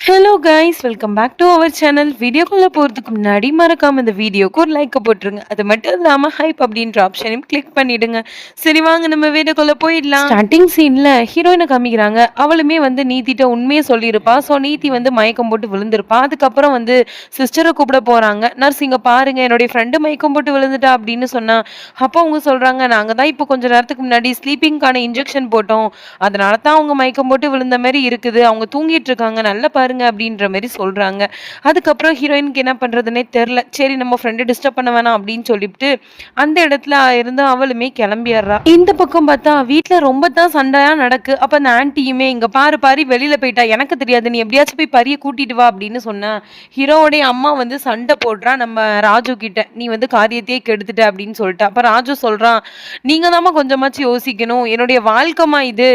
Hello guys, welcome back to our channel. வீடியோக்குள்ள போறதுக்கு முன்னாடி மறக்காம இந்த வீடியோக்கு ஒரு லைக் போட்டுருங்க. அது மட்டும் இல்லாம ஹைப் அப்படின்ற ஆப்ஷனையும் கிளிக் பண்ணிடுங்க. சரி, வாங்க நம்ம வீடியோக்குள்ள போயிடலாம். ஸ்டார்டிங் சீன்ல ஹீரோயினை காமிக்கிறாங்க. அவளுமே வந்து நீதிட்ட உண்மையை சொல்லியிருப்பா. ஸோ நீதி வந்து மயக்கம் போட்டு விழுந்திருப்பா. அதுக்கப்புறம் வந்து சிஸ்டரை கூப்பிட போறாங்க. நர்ஸ் இங்க பாருங்க, என்னுடைய ஃப்ரெண்டு மயக்கம் போட்டு விழுந்துட்டா அப்படின்னு சொன்னா, அப்போ அவங்க சொல்றாங்க, நாங்க தான் இப்போ கொஞ்ச நேரத்துக்கு முன்னாடி ஸ்லீப்பிங்கான இன்ஜெக்ஷன் போட்டோம். அதனால தான் அவங்க மயக்கம் போட்டு விழுந்த மாதிரி இருக்குது. அவங்க தூங்கிட்டு இருக்காங்க, நல்ல பாருங்க அப்படின்ற மாதிரி சொல்றாங்க. அதுக்கப்புறம் ஹீரோயினுக்கு என்ன பண்றதுன்னே தெரியல. சரி, நம்ம ஃப்ரெண்டு டிஸ்டர்ப் பண்ண வேணாம் அப்படின்னு சொல்லிட்டு அந்த இடத்துல இருந்து அவளுமே கிளம்பிடுறா. இந்த பக்கம் பார்த்தா வீட்டுல ரொம்ப தான் சண்டையா நடக்கு. அப்ப அந்த ஆன்ட்டியுமே, இங்க பாரு பாரி வெளியில போயிட்டா, எனக்கு தெரியாது, நீ எப்படியாச்சும் போய் பரிய கூட்டிட்டு வா அப்படின்னு சொன்னா, ஹீரோவுடைய அம்மா வந்து சண்டை போடுறா நம்ம ராஜு கிட்ட, நீ வந்து காரியத்தையே கெடுத்துட்ட அப்படின்னு சொல்லிட்டு. அப்ப ராஜு சொல்றான், நீங்க தாம்மா கொஞ்சமாச்சும் யோசிக்கணும், என்னுடைய வாழ்க்கைமா இது,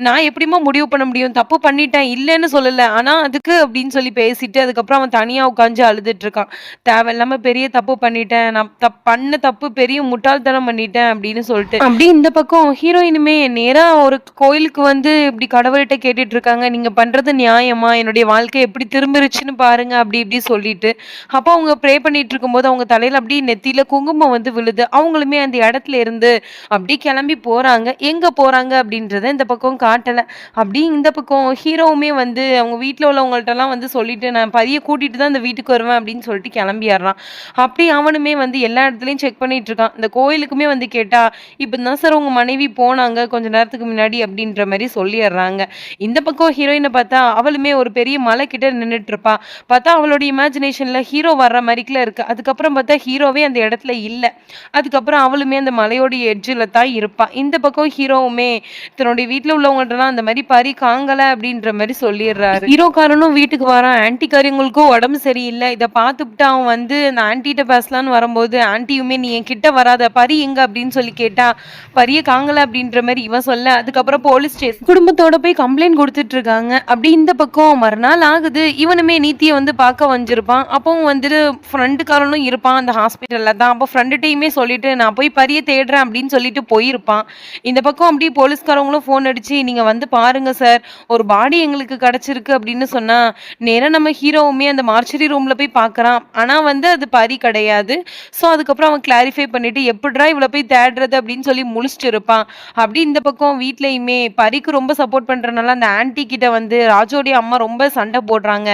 நான் எப்படிம்மா முடிவு பண்ண முடியும், தப்பு பண்ணிட்டேன் இல்லைன்னு சொல்லல, ஆனா அதுக்கு அப்படின்னு சொல்லி பேசிட்டு அதுக்கப்புறம் அவன் தனியா உட்காந்து அழுதுட்டு இருக்கான். தேவையில்லாம பெரிய தப்பு பண்ணிட்டேன், நான் பண்ண தப்பு பெரிய முட்டாள்தனம் பண்ணிட்டேன் அப்படின்னு சொல்லிட்டு. அப்படி இந்த பக்கம் ஹீரோயினுமே நேரா ஒரு கோயிலுக்கு வந்து இப்படி கடவுள்கிட்ட கேட்டுட்டு இருக்காங்க, நீங்க பண்றது நியாயமா, என்னுடைய வாழ்க்கை எப்படி திரும்பிருச்சுன்னு பாருங்க அப்படி இப்படி சொல்லிட்டு. அப்போ அவங்க ப்ரே பண்ணிட்டு இருக்கும்போது அவங்க தலையில அப்படியே நெத்தியில குங்குமம் வந்து விழுது. அவங்களுமே அந்த இடத்துல இருந்து அப்படி கிளம்பி போறாங்க. எங்க போறாங்க அப்படின்றத இந்த பக்கம் காட்டல. அப்படி இந்த பக்கம் ஹீரோவுமே வந்து அவங்க வீட்டில் உள்ளவங்கள்ட்டலாம் வந்து சொல்லிட்டு, நான் பரிய கூட்டிட்டு தான் இந்த வீட்டுக்கு வருவேன் அப்படின்னு சொல்லிட்டு கிளம்பிடுறான். அப்படி அவனுமே வந்து எல்லா இடத்துலையும் செக் பண்ணிட்டு இருக்கான். இந்த கோயிலுக்குமே வந்து கேட்டா, இப்போ தான் சார் உங்க மனைவி போனாங்க கொஞ்ச நேரத்துக்கு முன்னாடி அப்படின்ற மாதிரி சொல்லிடுறாங்க. இந்த பக்கம் ஹீரோயினை பார்த்தா அவளுமே ஒரு பெரிய மலை கிட்ட நின்றுட்டு இருப்பா. பார்த்தா அவளோட இமேஜினேஷன்ல ஹீரோ வர்ற மாதிரிக்குல இருக்கு. அதுக்கப்புறம் பார்த்தா ஹீரோவே அந்த இடத்துல இல்லை. அதுக்கப்புறம் அவளுமே அந்த மலையோட எட்ஜில் தான் இருப்பா. இந்த பக்கம் ஹீரோவுமே தன்னுடைய வீட்டில் உள்ளவங்கள்ட்டலாம் அந்த மாதிரி பறி காங்கல அப்படின்ற மாதிரி சொல்லிடுறாரு. ஹீரோக்காரனும் வீட்டுக்கு வரான். ஆன்ட்டிக்காரங்களுக்கும் உடம்பு சரியில்லை. இதை பார்த்துட்டு அவன் வந்து அந்த ஆன்ட்டிகிட்ட பேசலான்னு வரும்போது, ஆன்ட்டியுமே நீ என் கிட்ட வராத, பரி எங்க அப்படின்னு சொல்லி கேட்டா, பரிய காங்கல அப்படின்ற மாதிரி இவன் சொல்ல, அதுக்கப்புறம் போலீஸ் ஸ்டேஷன் குடும்பத்தோட போய் கம்ப்ளைண்ட் கொடுத்துட்டு இருக்காங்க. அப்படி இந்த பக்கம் மறுநாள் ஆகுது. இவனுமே நீத்தியை வந்து பார்க்க வந்திருப்பான். அப்பவும் வந்துட்டு ஃப்ரெண்டுக்காரனும் இருப்பான் அந்த ஹாஸ்பிட்டல்ல தான். அப்போ ஃப்ரெண்டுகிட்டையுமே சொல்லிட்டு நான் போய் பரிய தேடுறேன் அப்படின்னு சொல்லிட்டு போயிருப்பான். இந்த பக்கம் அப்படியே போலீஸ்காரங்களும் ஃபோன் அடிச்சு, நீங்க வந்து பாருங்க சார், ஒரு பாடி எங்களுக்கு கிடைச்சிருக்கு அப்படின்னு சொன்னா, நேரா நம்ம ஹீரோவுமே அந்த மார்ச்சரி ரூம்ல போய் பார்க்கறான். ஆனா வந்து அது பரி கிடையாது. ஸோ அதுக்கப்புறம் அவன் கிளாரிஃபை பண்ணிட்டு, எப்படிடா இவ்வளோ போய் தேடுறது அப்படின்னு சொல்லி முழிச்சிட்டு இருப்பான். அப்படி இந்த பக்கம் வீட்லயுமே பரிக்கு ரொம்ப சப்போர்ட் பண்றதுனால அந்த ஆன்ட்டி கிட்ட வந்து ராஜோடைய அம்மா ரொம்ப சண்டை போடுறாங்க.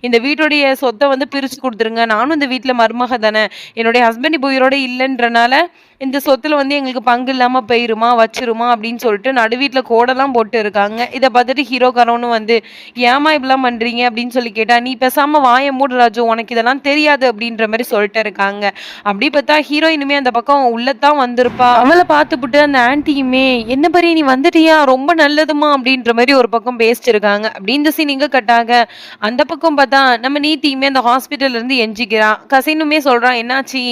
இந்த வீட்டுடைய சொத்தை வந்து பிரிச்சு கொடுத்துருங்க, நானும் இந்த வீட்டில் மருமக தானே, என்னுடைய ஹஸ்பண்ட் இப்போ உயிரோட இல்லைன்றனால இந்த சொத்துல வந்து எங்களுக்கு பங்கு இல்லாம போயிருமா வச்சிருமா அப்படின்னு சொல்லிட்டு நடுவீட்டில் கோடெல்லாம் போட்டு இருக்காங்க. இதை பார்த்துட்டு ஹீரோக்காரவனும் வந்து, ஏமா இப்படிலாம் பண்றீங்க அப்படின்னு சொல்லி கேட்டா, நீ பேசாம வாயை மூடு ராஜு, உனக்கு இதெல்லாம் தெரியாது அப்படின்ற மாதிரி சொல்லிட்டு இருக்காங்க. அப்படி பார்த்தா ஹீரோயினுமே அந்த பக்கம் உள்ளத்தான் வந்திருப்பா. அவளை பார்த்துப்புட்டு அந்த ஆன்ட்டியுமே, என்ன பரி நீ வந்துட்டியா, ரொம்ப நல்லதுமா அப்படின்ற மாதிரி ஒரு பக்கம் பேசிட்டு இருக்காங்க. அப்படி இந்த சீன் இங்க கட்டாக அந்த பக்கம் பார்த்தா நம்ம நீத்தியுமே அந்த ஹாஸ்பிட்டல்ல இருந்து எஞ்சிக்கிறான். கசினுமே சொல்றான், என்னாச்சு,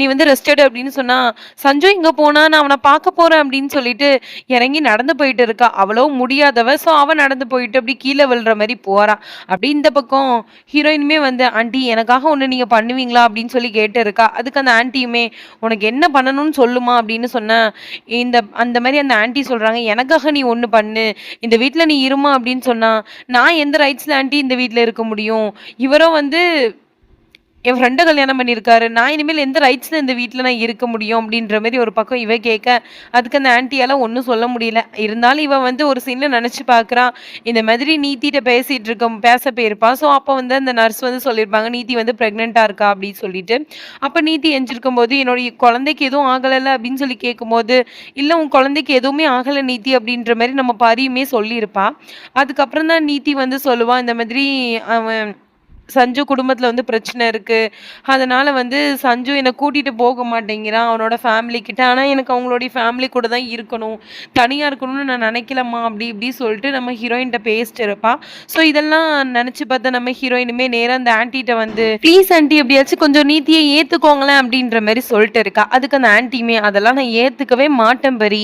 நீ வந்து ரெஸ்டட் அப்படின்னு சொன்னா, சஞ்சு இங்க போனா, நான் அவனை பார்க்க போறேன் அப்படின்னு சொல்லிட்டு இறங்கி நடந்து போயிட்டு இருக்கா. அவ்வளோ முடியாதவ. ஸோ அவன் நடந்து போயிட்டு அப்படி கீழே விழுற மாதிரி போறான். அப்படி இந்த பக்கம் ஹீரோயினுமே வந்து, ஆண்டி எனக்காக ஒன்று நீங்க பண்ணுவீங்களா அப்படின்னு சொல்லி கேட்டு இருக்கா. அதுக்கு அந்த ஆன்ட்டியுமே, உனக்கு என்ன பண்ணணும்னு சொல்லுமா அப்படின்னு சொன்ன, இந்த அந்த மாதிரி அந்த ஆன்ட்டி சொல்றாங்க, எனக்காக நீ ஒன்று பண்ணு, இந்த வீட்டில் நீ இருமா அப்படின்னு சொன்னா, நான் எந்த ரைட்ஸ்ல ஆன்ட்டி இந்த வீட்டில் இருக்க முடியும், இவரும் வந்து என் ஃப்ரெண்டை கல்யாணம் பண்ணியிருக்காரு, நான் இனிமேல் எந்த ரைட்ஸில் இந்த வீட்டில் நான் இருக்க முடியும் அப்படின்ற மாதிரி ஒரு பக்கம் இவ கேட்க, அதுக்கு அந்த ஆன்ட்டியால் ஒன்றும் சொல்ல முடியல. இருந்தாலும் இவன் வந்து ஒரு சீனில் நினச்சி பார்க்குறான், இந்த மாதிரி நீத்திட்ட பேசிகிட்டு இருக்க பேச போயிருப்பான். ஸோ அப்போ வந்து அந்த நர்ஸ் வந்து சொல்லியிருப்பாங்க, நீத்தி வந்து ப்ரெக்னெண்ட்டாக இருக்கா அப்படின்னு சொல்லிட்டு. அப்போ நீத்தி எஞ்சிருக்கும் போது, என்னுடைய குழந்தைக்கு எதுவும் ஆகலைல்ல அப்படின்னு சொல்லி கேட்கும்போது, இல்லை உன் குழந்தைக்கு எதுவுமே ஆகலை நீத்தி அப்படின்ற மாதிரி நம்ம பரியுமே சொல்லியிருப்பா. அதுக்கப்புறம் தான் நீத்தி வந்து சொல்லுவான், இந்த மாதிரி அவன் சஞ்சு குடும்பத்தில் வந்து பிரச்சனை இருக்குது, அதனால் வந்து சஞ்சு என்னை கூட்டிகிட்டு போக மாட்டேங்கிறான் அவனோட ஃபேமிலி கிட்ட, ஆனால் எனக்கு அவங்களுடைய ஃபேமிலி கூட தான் இருக்கணும், தனியாக இருக்கணும்னு நான் நினைக்கலம்மா அப்படி இப்படி சொல்லிட்டு நம்ம ஹீரோயின்கிட்ட பேசிட்டு இருப்பா. ஸோ இதெல்லாம் நினச்சி பார்த்தா நம்ம ஹீரோயினுமே நேராக அந்த ஆன்ட்டிகிட்ட வந்து, ப்ளீஸ் ஆன்ட்டி எப்படியாச்சும் கொஞ்சம் நீத்தியை ஏற்றுக்கோங்களேன் அப்படின்ற மாதிரி சொல்லிட்டு இருக்கா. அதுக்கு அந்த ஆன்ட்டியுமே, அதெல்லாம் நான் ஏற்றுக்கவே மாட்டேன் பரி,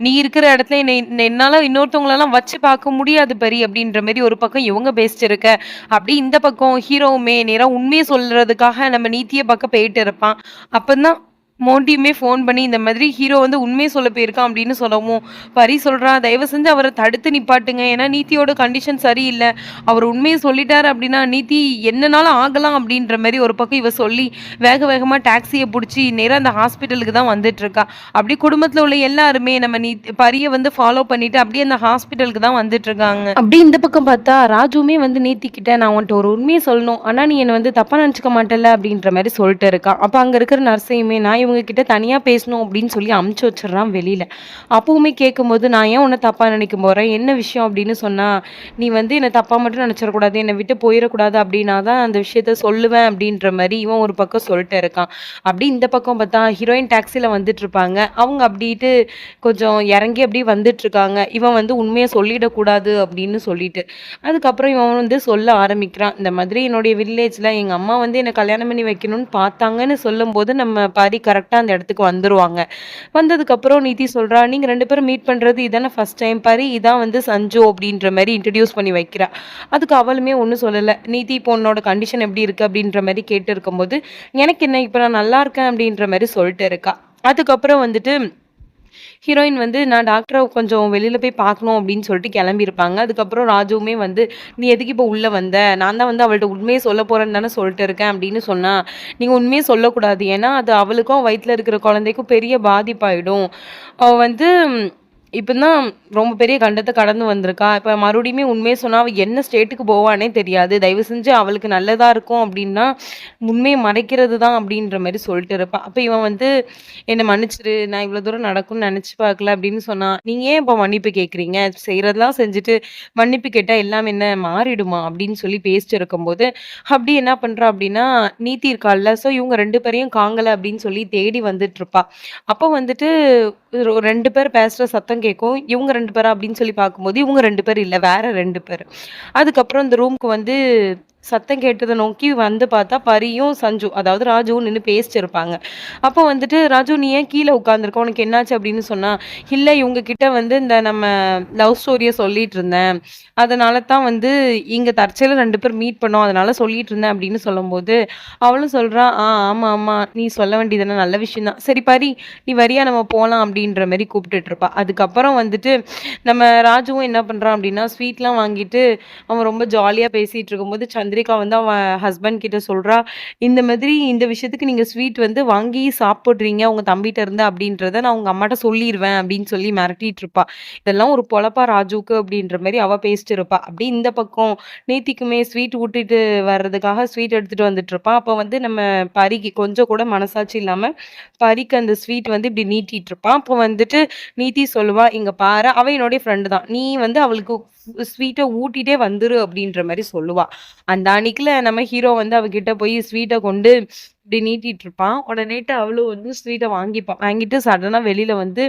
நீ இருக்கிற இடத்துல என்னால் இன்னொருத்தவங்களெல்லாம் வச்சு பார்க்க முடியாது பரி அப்படின்ற மாதிரி ஒரு பக்கம் இவங்க பேசிட்டு இருக்க. அப்படி இந்த பக்கம் ஹீரோவுமே நேரா உண்மையை சொல்றதுக்காக நம்ம நீத்தியை பக்கம் போயிட்டு இருப்பான். அப்பதான் மோண்டியுமே ஃபோன் பண்ணி இந்த மாதிரி ஹீரோ வந்து உண்மைய சொல்ல போயிருக்கான் அப்படின்னு சொல்லவும், பரி சொல்றா, "தயவு செஞ்சு அவர தடுத்து நிப்பாட்டுங்க. ஏன்னா நீத்தியோட கண்டிஷன் சரியில்ல. அவர் உண்மைய சொல்லிட்டாரு அப்படின்னா, நீத்தி என்னனாலும் ஆகலாம்." அப்படின்ற மாரி ஒரு பக்கம் இவ சொல்லி, வேக வேகமா டாக்ஸிய புடிச்சு நேரா அந்த ஹாஸ்பிட்டலுக்கு தான் வந்துட்டுருக்கா. அப்படியே குடும்பத்தில உள்ள எல்லாருமே நம்ம பரிய வந்து ஃபாலோ பண்ணிட்டு அப்படியே அந்த ஹாஸ்பிட்டலுக்கு தான் வந்துட்டுருக்காங்க. அப்படியே இந்த பக்கம் பார்த்தா, ராஜுவுமே வந்து நீத்தி கிட்ட, "நான் உன்ட்ட ஒரு உண்மைய சொல்லணும். ஆனா நீ என்ன வந்து தப்பா நெனச்சுக்க மாட்டல்ல?" அப்படின்ற மாரி சொல்ட்டு இருக்கான். அப்ப அங்க இருக்கிற நர்ஸையுமே, "நான் இவங்க கிட்ட தனியா பேசணும்" அப்படின்னு சொல்லி அமுச்சு வச்சுடுறான் வெளியில. அப்பவுமே கேட்கும்போது, "நான் ஏன் உன்ன தப்பா நினைக்க போறேன்? என்ன விஷயம்?" அப்படின்னு சொன்னா, "நீ வந்து என்ன தப்பா மட்டும் நினைச்சிடக்கூடாது. என்னை விட்டு போயிறக்கூடாது அப்படின்னா தான் அந்த விஷயத்த சொல்லுவேன்." அப்படின்ற மாரி இவன் ஒரு பக்கம் சொல்லிட்டு இருக்கான். அப்படி இந்த பக்கம் பார்த்தா ஹீரோயின் டாக்ஸில வந்துட்டுருப்பாங்க. அவங்க அப்படிட்டு கொஞ்சம் இறங்கி அப்படியே வந்துட்டுருக்காங்க. இவன் வந்து உண்மைய சொல்லிடக்கூடாது அப்படின்னு சொல்லிட்டு. அதுக்கப்புறம் இவன் வந்து சொல்ல ஆரம்பிக்கிறான். இந்த மாதிரி என்னுடைய வில்லேஜ்ல எங்க அம்மா வந்து என்ன கல்யாணம் பண்ணி வைக்கணும்னு பார்த்தாங்கன்னு சொல்லும்போது, நம்ம பாரி கரெக்ட்டா அந்த இடத்துக்கு வந்துருவாங்க. வந்ததுக்கப்புறம் நிதி சொல்றா, "நீங்க 2 பேரும் மீட் பண்றது இதானே ஃபர்ஸ்ட் டைம் பாரி. இதான் வந்து சஞ்சு" அப்படின்ற மாரி இன்ட்ரோடியூஸ் பண்ணி வைக்கிறா. அதுக்கு அவளுமே ஒண்ணும் சொல்லல. "நிதி இப்போ உன்னோட கண்டிஷன் எப்படி இருக்கு?" அப்படின்ற மாரி கேட்டு இருக்கும்போது, "எனக்கு என்ன இப்ப நான் நல்லா இருக்கேன்" அப்படின்ற மாரி சொல்லிட்டு இருக்கா. அதுக்கப்புறம் வந்துட்டு ஹீரோயின் வந்து நான் டாக்டர கொஞ்சம் வெளியில போய் பார்க்கணும் அப்படின்னு சொல்லிட்டு கிளம்பியிருப்பாங்க. அதுக்கப்புறம் ராஜுவுமே வந்து, "நீ எதுக்கு இப்போ உள்ள வந்த? நான் தான் வந்து அவள்ட்ட உண்மைய சொல்லப் போறேன்னு தானே சொல்லிட்டு இருக்கேன்" அப்படின்னு சொன்னா, "நீங்க உண்மைய சொல்லக்கூடாது. ஏன்னா அது அவளுக்கும் வயித்துல இருக்கிற குழந்தைக்கும் பெரிய பாதிப்பாயிடும். அவ வந்து இப்ப தான் ரொம்ப பெரிய கண்டத்த கடந்து வந்திருக்கா. இப்ப மறுபடியுமே உண்மைய சொன்னா அவ என்ன ஸ்டேட்டுக்கு போவான்னே தெரியாது. தயவு செஞ்சு அவளுக்கு நல்லதா இருக்கும் அப்படின்னா, உண்மைய மறைக்கிறது தான்" அப்படின்ற மாரி சொல்லிட்டு இருப்பா. அப்ப இவன் வந்து என்ன மன்னிச்சிரு. நான் இவ்வளோ தூரம் நடக்கும்னு நெனச்சு பார்க்கல அப்படின்னு சொன்னா. நீங்க ஏன் இப்ப மன்னிப்பு கேட்கிறீங்க? செய்றதெல்லாம் செஞ்சுட்டு மன்னிப்பு கேட்டா எல்லாம் என்ன மாறிடுமா? அப்படின்னு சொல்லி பேசிட்டு இருக்கும்போது, அப்படி என்ன பண்றா அப்படின்னா, நீத்தி இருக்கால்ல. ஸோ இவங்க 2 பேரையும் காங்கல அப்படின்னு சொல்லி தேடி வந்துட்டுருப்பா. அப்போ வந்துட்டு 2 பேர் பேசுற சத்தம் கேட்கும். இவங்க 2 பேரா அப்படின்னு சொல்லி பார்க்கும்போது, இவங்க 2 பேர் இல்ல. வேற 2 பேரு. அதுக்கப்புறம் இந்த ரூம்க்கு வந்து சத்தம் கேட்டத நோக்கி வந்து பார்த்தா, பரியும், சஞ்சு அதாவது ராஜுவும் நின்னு பேசிட்டு இருப்பாங்க. அப்போ வந்துட்டு, "ராஜு நீ ஏன் கீழ உட்கார்ந்துருக்க? உனக்கு என்னாச்சு?" அப்படின்னு சொன்னா, "இல்ல இவங்க கிட்ட வந்து இந்த நம்ம லவ் ஸ்டோரிய சொல்லிட்டு இருந்தேன். அதனால தான் வந்து இங்க தற்செயலா 2 பேர் மீட் பண்ணோம். அதனால சொல்லிட்டு இருந்தேன்" அப்படின்னு சொல்லும்போது, அவளும் சொல்றா, ஆமா, ஆமா. நீ சொல்ல வேண்டியதுதானே நல்ல விஷயம் தான். சரி பரி, நீ வரியா நம்ம போலாம்" அப்படின்ற மாரி கூப்பிட்டுட்டு இருப்பா. அதுக்கப்புறம் வந்துட்டு நம்ம ராஜுவும் என்ன பண்றான் அப்படின்னா, ஸ்வீட்லாம் வாங்கிட்டு அவன் ரொம்ப ஜாலியா பேசிட்டு இருக்கும்போது, சந்திரிகா வந்து அவன் ஹஸ்பண்ட் கிட்ட சொல்றா, "இந்த மாதிரி இந்த விஷயத்துக்கு நீங்க ஸ்வீட் வந்து வாங்கி சாப்பிடுறீங்க உங்க தம்பிட்ட இருந்து அப்படின்றத நான் உங்க அம்மாட்ட சொல்லிருவேன்" அப்படின்னு சொல்லி மிரட்டிட்டு இருப்பா. இதெல்லாம் ஒரு பொழப்பா ராஜுக்கு அப்படின்ற மாரி அவ பேசிட்டு இருப்பா. அப்படியே இந்த பக்கம் நேத்திக்குமே ஸ்வீட் ஊட்டிட்டு வர்றதுக்காக ஸ்வீட் எடுத்துட்டு வந்துட்டு இருப்பா. அப்ப வந்து நம்ம பரிக்கு கொஞ்சம் கூட மனசாட்சி இல்லாம பரிக்கு அந்த ஸ்வீட் வந்து இப்படி நீட்டிட்டு இருப்பான். அப்போ வந்துட்டு நீத்தி சொல்லுவா, "இங்க பாரு அவ என்னுடைய ஃப்ரெண்ட் தான். நீ வந்து அவளுக்கு ஸ்வீட்ட ஊட்டிட்டே வந்துரு" அப்படின்ற மாரி சொல்லுவா. அந்த அன்னைக்குல நம்ம ஹீரோ வந்து அவகிட்ட போய் ஸ்வீட்ட கொண்டு இப்படி நீட்டிட்டு இருப்பான். உடனேட்டு அவளும் வந்து ஸ்வீட்ட வாங்கிப்பா. வாங்கிட்டு சடனா வெளியில வந்து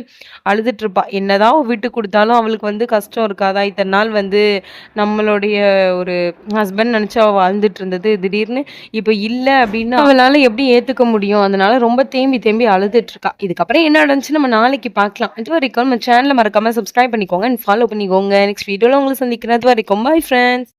அழுதுட்டு இருப்பா. என்னதான் அவ விட்டு குடுத்தாலும் அவளுக்கு வந்து கஷ்டம் இருக்காதா? இத்தன நாள் வந்து நம்மளுடைய ஒரு ஹஸ்பண்ட் நெனச்சு அவ வாழ்ந்துட்டு இருந்தது. திடீர்னு இப்ப இல்ல அப்டின்னா அவளால எப்படி ஏத்துக்க முடியும்? அதனால ரொம்ப தேம்பி தேம்பி அழுதுட்டு இருக்கா. இதுக்கப்புறம் என்ன நடந்துச்சு நம்ம நாளைக்கு பார்க்கலாம். இதுவரைக்கும் நம்ம சேனல மறக்காம சப்ஸ்கிரைப் பண்ணிக்கோங்க அண்ட் ஃபாலோ பண்ணிக்கோங்க. நெக்ஸ்ட் வீடியோல உங்கள சந்திக்கிறேன். அதுவரைக்கும் பாய் ஃபிரெண்ட்ஸ்.